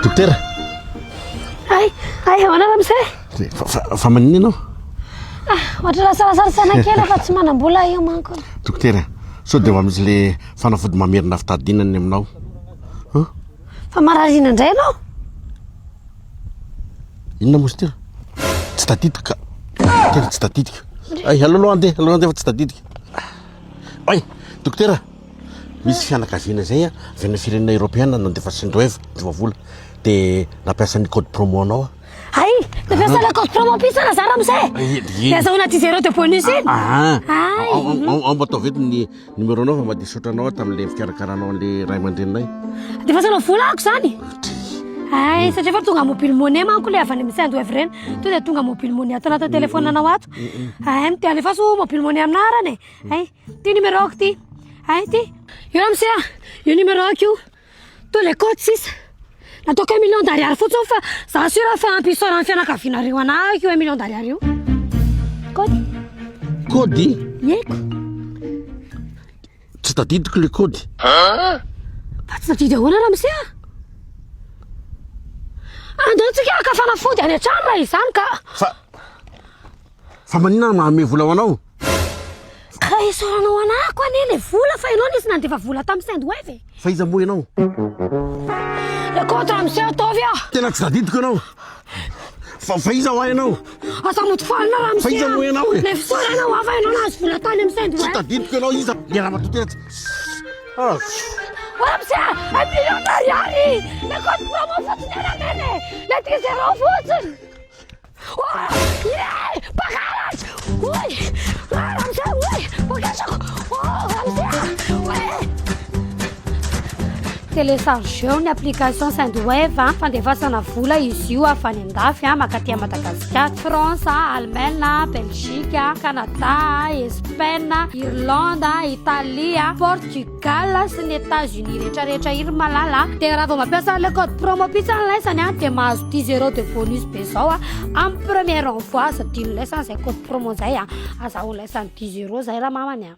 Dokotera. Ay, ahoana ramose? Fa maninona ianao? Ohatra lasarasarasana kely fa tsy manam-bola io manko. Dokotera, sao dia misy le fanafody mamerina fitadinany aminao. Fa mararina indray ianao? Inona moa tena? Tsy tadidika. Tena tsy tadidika. Ay, alalo andeha fa tsy tadidika. Ay, dokotera, misy fianakaviana zay avy amin'ny firenena Europeana nandefa Sindroeva Jovavola dia nampiasa ny code promo anao. Ay, nampiasa le code promo pisana za ramose. Azahoana 10 € de bonus iny. Mba atao veto ny numéro anao fa mba disotra anao tamin'ilay fikarakaranao an'ilay ray aman-dreninay. Dia fasanao vola ako zany. Ay, satria fa tonga mobile money manko le avy any amin'ny Sindroeva ireny. To dia tonga mobile money ato anaty telefonanao ato. Ay, ty alefa so mobile money aminarany. Ay, ty numéro ako ty. Ay, ty. Io ramose, io numéro ako io. To le code 6. Nataoko 1 million d'ariary fotsiny fa za sura fa ampisaona amin'ny fianakavianareo anah io 1 million d'ariary io. Kody. Kody? Eko. Tsy tadidiko le kody. Fa tsy tadidy ahoana ramose? Andao tsika ka fanafody any an-trano raha izany ka. Fa maninona manome vola ho anao? Ka esoranao anahako anie le vola fa ianao nisy nandefa vola tamin'ny Sindroeva. Fa iza moa ianao? Le compte ramose ataovy ah. Tena tsy tadidiko ianao. Fa iza ho ianao? Asa motifalina ramose. Fa iza moa ianao e? Le fisaoranao afa ianao nahazo vola tany amin'ny Sindroeva. Tsy tadidiko ianao iza. Miara matotena tsy. Ramose, 1 million d'ariary. Le code promo fotsiny ramene. Le 10 € fotsiny. Pakaras! Uy! Ramose, uy! Pakasako! Ramose! Uy! Téléchargeo ny application Sindroeva fandefasana vola izy io avy any andafy makaty à Madagascar, France, Allemagne, Belgique, Canada, Espagne, Irlande, Italie, Portugal sy ny États-Unis rehetrarehetra iry malala. Dia raha vao mampiasa le code promo pisana laisany dia mahazo 10 € de bonus be zao amin'ny première envoi. Sadino laisany zay code promo zay azaho laisany 10 € zay raha mamany.